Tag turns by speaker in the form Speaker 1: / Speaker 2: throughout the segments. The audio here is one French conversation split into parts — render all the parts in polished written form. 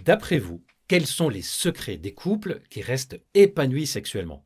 Speaker 1: D'après vous, quels sont les secrets des couples qui restent épanouis sexuellement?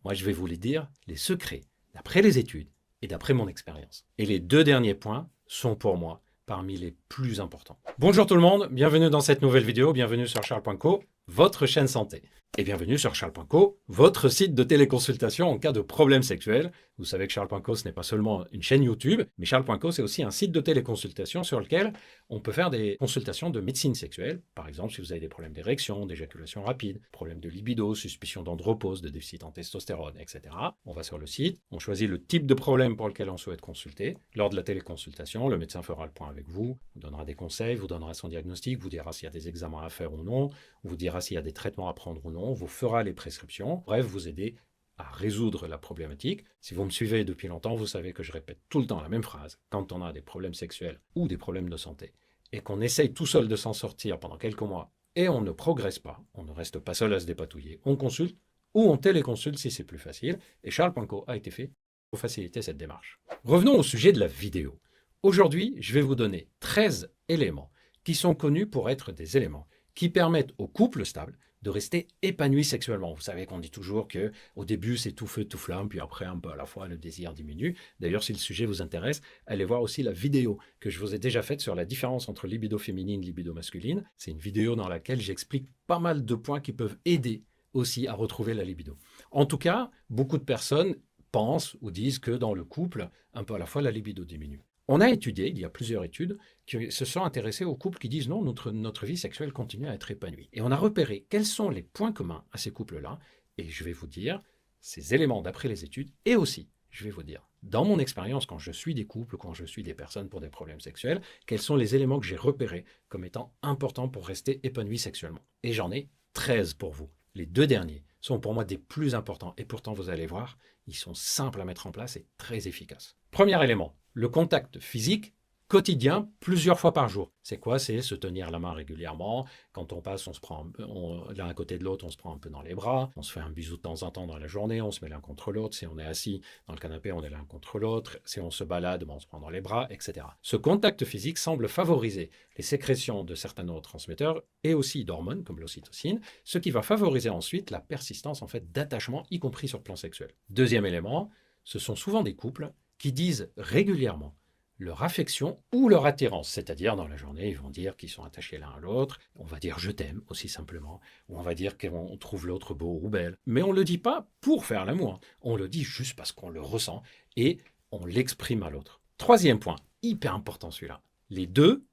Speaker 1: Moi, je vais vous les dire, les secrets, d'après les études et d'après mon expérience. Et les deux derniers points sont pour moi parmi les plus importants. Bonjour tout le monde, bienvenue dans cette nouvelle vidéo, bienvenue sur Charles.co, votre chaîne santé. Et bienvenue sur Charles.co, votre site de téléconsultation en cas de problème sexuel. Vous savez que Charles.co, ce n'est pas seulement une chaîne YouTube, mais Charles.co, c'est aussi un site de téléconsultation sur lequel on peut faire des consultations de médecine sexuelle. Par exemple, si vous avez des problèmes d'érection, d'éjaculation rapide, problèmes de libido, suspicion d'andropause, de déficit en testostérone, etc. On va sur le site, on choisit le type de problème pour lequel on souhaite consulter. Lors de la téléconsultation, le médecin fera le point avec vous, vous donnera des conseils, vous donnera son diagnostic, vous dira s'il y a des examens à faire ou non, vous dira s'il y a des traitements à prendre ou non, vous fera les prescriptions, bref, vous aider à résoudre la problématique. Si vous me suivez depuis longtemps, vous savez que je répète tout le temps la même phrase. Quand on a des problèmes sexuels ou des problèmes de santé, et qu'on essaye tout seul de s'en sortir pendant quelques mois, et on ne progresse pas, on ne reste pas seul à se dépatouiller, on consulte ou on téléconsulte si c'est plus facile, et Charles.co a été fait pour faciliter cette démarche. Revenons au sujet de la vidéo. Aujourd'hui, je vais vous donner 13 éléments qui sont connus pour être des éléments qui permettent aux couples stables de rester épanouis sexuellement. Vous savez qu'on dit toujours qu'au début, c'est tout feu, tout flamme, puis après, un peu à la fois, le désir diminue. D'ailleurs, si le sujet vous intéresse, allez voir aussi la vidéo que je vous ai déjà faite sur la différence entre libido féminine et libido masculine. C'est une vidéo dans laquelle j'explique pas mal de points qui peuvent aider aussi à retrouver la libido. En tout cas, beaucoup de personnes pensent ou disent que dans le couple, un peu à la fois, la libido diminue. On a étudié, il y a plusieurs études, qui se sont intéressées aux couples qui disent non, notre vie sexuelle continue à être épanouie. Et on a repéré quels sont les points communs à ces couples-là, et je vais vous dire ces éléments d'après les études, et aussi, je vais vous dire, dans mon expérience, quand je suis des couples, quand je suis des personnes pour des problèmes sexuels, quels sont les éléments que j'ai repérés comme étant importants pour rester épanoui sexuellement. Et j'en ai 13 pour vous. Les deux derniers sont pour moi des plus importants, et pourtant, vous allez voir, ils sont simples à mettre en place et très efficaces. Premier élément, le contact physique quotidien plusieurs fois par jour. C'est quoi? C'est se tenir la main régulièrement. Quand on passe, on se prend l'un à côté de l'autre, on se prend un peu dans les bras. On se fait un bisou de temps en temps dans la journée. On se met l'un contre l'autre. Si on est assis dans le canapé, on est l'un contre l'autre. Si on se balade, on se prend dans les bras, etc. Ce contact physique semble favoriser les sécrétions de certains neurotransmetteurs et aussi d'hormones comme l'ocytocine, ce qui va favoriser ensuite la persistance en fait d'attachement, y compris sur le plan sexuel. Deuxième élément, ce sont souvent des couples qui disent régulièrement leur affection ou leur attirance, c'est-à-dire dans la journée, ils vont dire qu'ils sont attachés l'un à l'autre, on va dire je t'aime aussi simplement, ou on va dire qu'on trouve l'autre beau ou belle. Mais on ne le dit pas pour faire l'amour, on le dit juste parce qu'on le ressent et on l'exprime à l'autre. Troisième point, hyper important celui-là, les deux,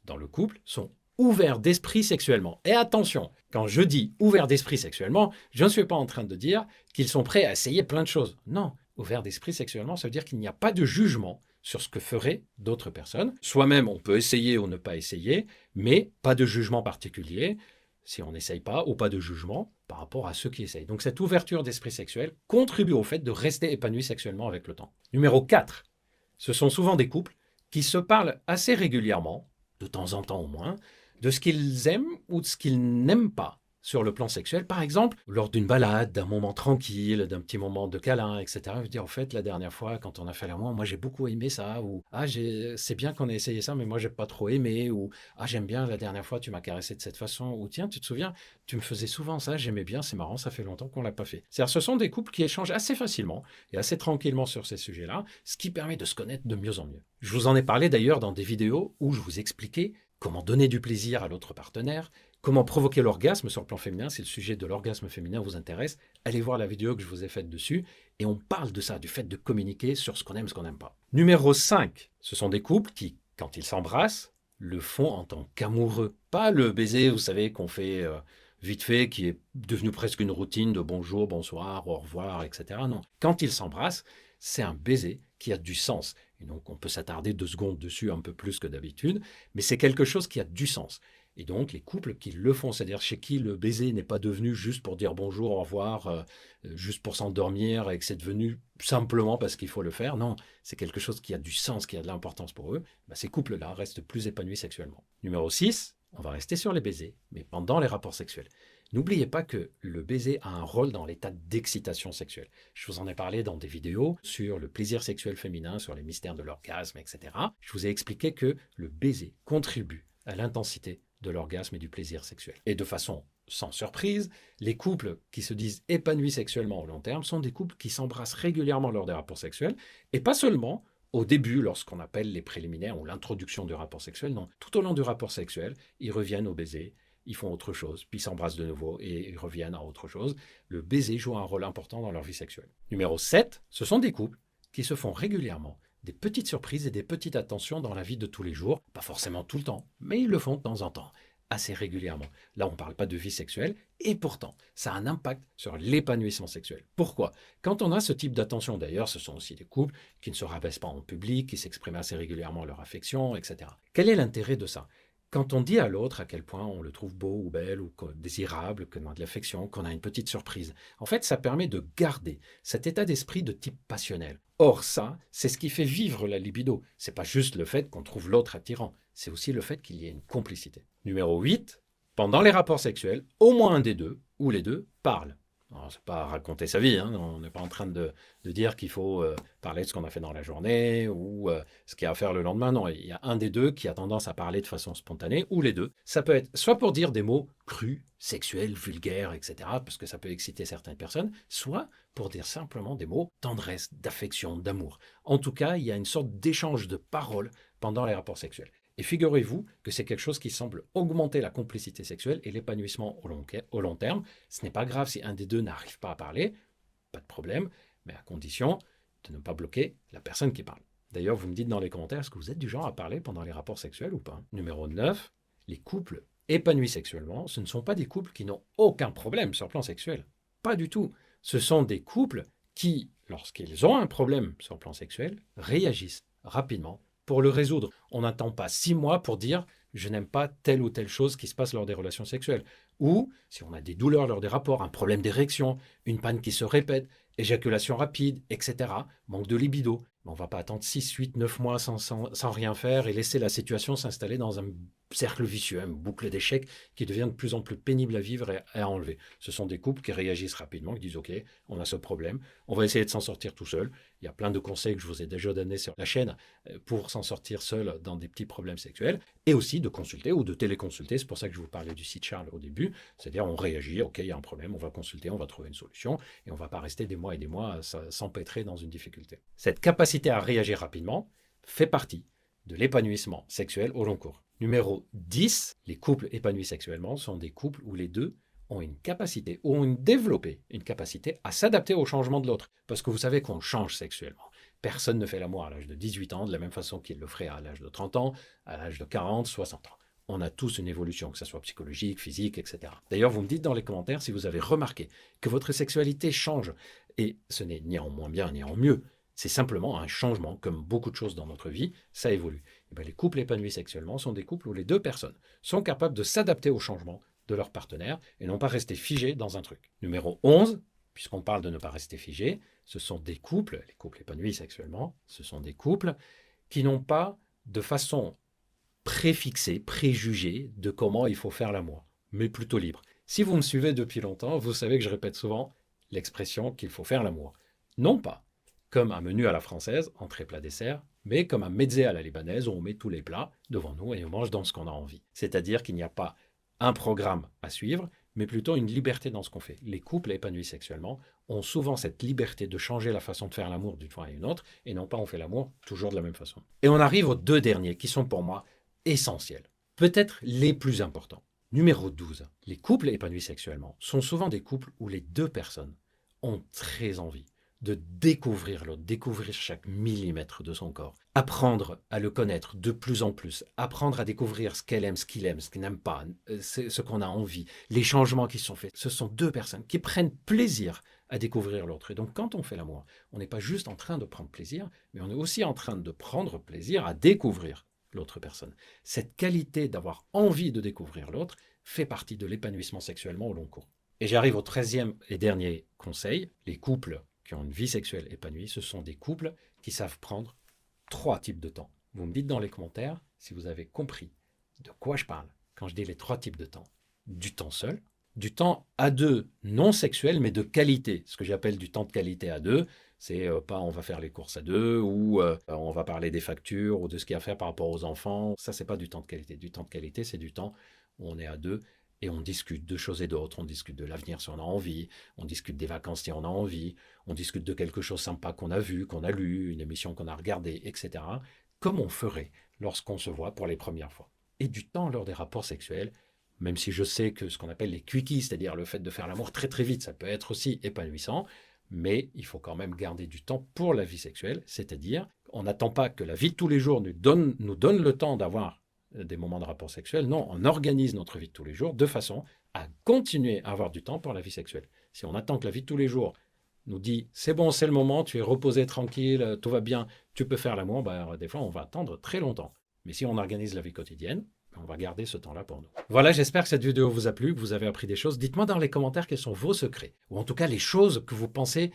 Speaker 1: dans le couple, sont ouverts d'esprit sexuellement. Et attention, quand je dis ouverts d'esprit sexuellement, je ne suis pas en train de dire qu'ils sont prêts à essayer plein de choses. Non, ouvert d'esprit sexuellement, ça veut dire qu'il n'y a pas de jugement sur ce que feraient d'autres personnes. Soi-même, on peut essayer ou ne pas essayer, mais pas de jugement particulier si on n'essaye pas, ou pas de jugement par rapport à ceux qui essayent. Donc cette ouverture d'esprit sexuel contribue au fait de rester épanoui sexuellement avec le temps. Numéro 4, ce sont souvent des couples qui se parlent assez régulièrement, de temps en temps au moins, de ce qu'ils aiment ou de ce qu'ils n'aiment pas sur le plan sexuel, par exemple, lors d'une balade, d'un moment tranquille, d'un petit moment de câlin, etc. Je veux dire, en fait, la dernière fois, quand on a fait l'amour, moi, j'ai beaucoup aimé ça, ou « Ah, c'est bien qu'on ait essayé ça, mais moi, j'ai pas trop aimé », ou « Ah, j'aime bien, la dernière fois, tu m'as caressé de cette façon », ou « Tiens, tu te souviens, tu me faisais souvent ça, j'aimais bien, c'est marrant, ça fait longtemps qu'on l'a pas fait ». C'est-à-dire, ce sont des couples qui échangent assez facilement et assez tranquillement sur ces sujets-là, ce qui permet de se connaître de mieux en mieux. Je vous en ai parlé d'ailleurs dans des vidéos où je vous expliquais comment donner du plaisir à l'autre partenaire, comment provoquer l'orgasme sur le plan féminin. Si le sujet de l'orgasme féminin vous intéresse, allez voir la vidéo que je vous ai faite dessus et on parle de ça, du fait de communiquer sur ce qu'on aime, ce qu'on n'aime pas. Numéro 5, ce sont des couples qui, quand ils s'embrassent, le font en tant qu'amoureux. Pas le baiser, vous savez, qu'on fait vite fait, qui est devenu presque une routine de bonjour, bonsoir, au revoir, etc. Non, quand ils s'embrassent, c'est un baiser qui a du sens. Et donc, on peut s'attarder 2 secondes dessus un peu plus que d'habitude, mais c'est quelque chose qui a du sens. Et donc, les couples qui le font, c'est-à-dire chez qui le baiser n'est pas devenu juste pour dire bonjour, au revoir, juste pour s'endormir et que c'est devenu simplement parce qu'il faut le faire. Non, c'est quelque chose qui a du sens, qui a de l'importance pour eux. Ces couples-là restent plus épanouis sexuellement. Numéro 6, on va rester sur les baisers, mais pendant les rapports sexuels. N'oubliez pas que le baiser a un rôle dans l'état d'excitation sexuelle. Je vous en ai parlé dans des vidéos sur le plaisir sexuel féminin, sur les mystères de l'orgasme, etc. Je vous ai expliqué que le baiser contribue à l'intensité de l'orgasme et du plaisir sexuel. Et de façon sans surprise, les couples qui se disent épanouis sexuellement au long terme sont des couples qui s'embrassent régulièrement lors des rapports sexuels, et pas seulement au début, lorsqu'on appelle les préliminaires ou l'introduction du rapport sexuel, non. Tout au long du rapport sexuel, ils reviennent au baiser, ils font autre chose, puis ils s'embrassent de nouveau et ils reviennent à autre chose. Le baiser joue un rôle important dans leur vie sexuelle. Numéro 7, ce sont des couples qui se font régulièrement des petites surprises et des petites attentions dans la vie de tous les jours, pas forcément tout le temps, mais ils le font de temps en temps, assez régulièrement. Là, on ne parle pas de vie sexuelle, et pourtant, ça a un impact sur l'épanouissement sexuel. Pourquoi? Quand on a ce type d'attention, d'ailleurs, ce sont aussi des couples qui ne se rabaissent pas en public, qui s'expriment assez régulièrement leur affection, etc. Quel est l'intérêt de ça? Quand on dit à l'autre à quel point on le trouve beau ou belle ou désirable, qu'on a de l'affection, qu'on a une petite surprise, en fait, ça permet de garder cet état d'esprit de type passionnel. Or, ça, c'est ce qui fait vivre la libido. C'est pas juste le fait qu'on trouve l'autre attirant, c'est aussi le fait qu'il y ait une complicité. Numéro 8, pendant les rapports sexuels, au moins un des deux, ou les deux, parlent. Alors, c'est pas raconter sa vie, hein. On n'est pas en train de dire qu'il faut parler de ce qu'on a fait dans la journée ou ce qu'il y a à faire le lendemain. Non, il y a un des deux qui a tendance à parler de façon spontanée, ou les deux. Ça peut être soit pour dire des mots crus, sexuels, vulgaires, etc., parce que ça peut exciter certaines personnes, soit pour dire simplement des mots tendresse, d'affection, d'amour. En tout cas, il y a une sorte d'échange de paroles pendant les rapports sexuels. Et figurez-vous que c'est quelque chose qui semble augmenter la complicité sexuelle et l'épanouissement au long terme. Ce n'est pas grave si un des deux n'arrive pas à parler, pas de problème, mais à condition de ne pas bloquer la personne qui parle. D'ailleurs, vous me dites dans les commentaires, est-ce que vous êtes du genre à parler pendant les rapports sexuels ou pas? Numéro 9, les couples épanouis sexuellement, ce ne sont pas des couples qui n'ont aucun problème sur le plan sexuel. Pas du tout. Ce sont des couples qui, lorsqu'ils ont un problème sur le plan sexuel, réagissent rapidement pour le résoudre. On n'attend pas 6 mois pour dire je n'aime pas telle ou telle chose qui se passe lors des relations sexuelles. Ou si on a des douleurs lors des rapports, un problème d'érection, une panne qui se répète, éjaculation rapide, etc., manque de libido. On ne va pas attendre 6, 8, 9 mois sans rien faire et laisser la situation s'installer dans un cercle vicieux, une boucle d'échecs qui devient de plus en plus pénible à vivre et à enlever. Ce sont des couples qui réagissent rapidement, qui disent ok, on a ce problème, on va essayer de s'en sortir tout seul. Il y a plein de conseils que je vous ai déjà donnés sur la chaîne pour s'en sortir seul dans des petits problèmes sexuels et aussi de consulter ou de téléconsulter. C'est pour ça que je vous parlais du site Charles au début, c'est-à-dire on réagit, ok, il y a un problème, on va consulter, on va trouver une solution et on ne va pas rester des mois et des mois à s'empêtrer dans une difficulté. Cette capacité à réagir rapidement fait partie de l'épanouissement sexuel au long cours. Numéro 10, les couples épanouis sexuellement sont des couples où les deux ont une capacité, ou ont développé une capacité à s'adapter au changement de l'autre. Parce que vous savez qu'on change sexuellement. Personne ne fait l'amour à l'âge de 18 ans de la même façon qu'il le ferait à l'âge de 30 ans, à l'âge de 40, 60 ans. On a tous une évolution, que ce soit psychologique, physique, etc. D'ailleurs, vous me dites dans les commentaires si vous avez remarqué que votre sexualité change. Et ce n'est ni en moins bien ni en mieux. C'est simplement un changement, comme beaucoup de choses dans notre vie, ça évolue. Et bien, les couples épanouis sexuellement sont des couples où les deux personnes sont capables de s'adapter au changement de leur partenaire et non pas rester figés dans un truc. Numéro 11, puisqu'on parle de ne pas rester figé, ce sont des couples, les couples épanouis sexuellement, ce sont des couples qui n'ont pas de façon préfixée, préjugée de comment il faut faire l'amour, mais plutôt libre. Si vous me suivez depuis longtemps, vous savez que je répète souvent l'expression qu'il faut faire l'amour. Non pas comme un menu à la française, entrée, plat, dessert, mais comme un mezzé à la libanaise où on met tous les plats devant nous et on mange dans ce qu'on a envie. C'est-à-dire qu'il n'y a pas un programme à suivre, mais plutôt une liberté dans ce qu'on fait. Les couples épanouis sexuellement ont souvent cette liberté de changer la façon de faire l'amour d'une fois à une autre, et non pas on fait l'amour toujours de la même façon. Et on arrive aux deux derniers qui sont pour moi essentiels, peut-être les plus importants. Numéro 12. Les couples épanouis sexuellement sont souvent des couples où les deux personnes ont très envie de découvrir l'autre, découvrir chaque millimètre de son corps, apprendre à le connaître de plus en plus, apprendre à découvrir ce qu'elle aime, ce qu'il aime, ce qu'il n'aime pas, ce qu'on a envie, les changements qui sont faits. Ce sont deux personnes qui prennent plaisir à découvrir l'autre. Et donc quand on fait l'amour, on n'est pas juste en train de prendre plaisir, mais on est aussi en train de prendre plaisir à découvrir l'autre personne. Cette qualité d'avoir envie de découvrir l'autre fait partie de l'épanouissement sexuellement au long cours. Et j'arrive au 13e et dernier conseil, les couples qui ont une vie sexuelle épanouie, ce sont des couples qui savent prendre 3 types de temps. Vous me dites dans les commentaires si vous avez compris de quoi je parle quand je dis les 3 types de temps. Du temps seul, du temps à deux non sexuel mais de qualité. Ce que j'appelle du temps de qualité à deux, c'est pas on va faire les courses à deux ou on va parler des factures ou de ce qu'il y a à faire par rapport aux enfants. Ça, c'est pas du temps de qualité. Du temps de qualité, c'est du temps où on est à deux, et on discute de choses et d'autres. On discute de l'avenir si on a envie, on discute des vacances si on a envie, on discute de quelque chose sympa qu'on a vu, qu'on a lu, une émission qu'on a regardée, etc. Comme on ferait lorsqu'on se voit pour les premières fois. Et du temps lors des rapports sexuels, même si je sais que ce qu'on appelle les quickies, c'est-à-dire le fait de faire l'amour très très vite, ça peut être aussi épanouissant, mais il faut quand même garder du temps pour la vie sexuelle, c'est-à-dire on n'attend pas que la vie de tous les jours nous donne le temps d'avoir des moments de rapport sexuel. Non, on organise notre vie de tous les jours de façon à continuer à avoir du temps pour la vie sexuelle. Si on attend que la vie de tous les jours nous dit c'est bon, c'est le moment, tu es reposé, tranquille, tout va bien, tu peux faire l'amour, des fois on va attendre très longtemps. Mais si on organise la vie quotidienne, on va garder ce temps-là pour nous. Voilà, j'espère que cette vidéo vous a plu, que vous avez appris des choses. Dites-moi dans les commentaires quels sont vos secrets, ou en tout cas les choses que vous pensez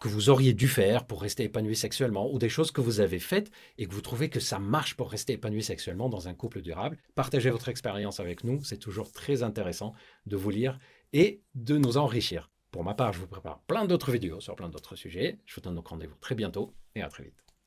Speaker 1: que vous auriez dû faire pour rester épanoui sexuellement, ou des choses que vous avez faites et que vous trouvez que ça marche pour rester épanoui sexuellement dans un couple durable. Partagez votre expérience avec nous, c'est toujours très intéressant de vous lire et de nous enrichir. Pour ma part, je vous prépare plein d'autres vidéos sur plein d'autres sujets. Je vous donne donc rendez-vous très bientôt et à très vite.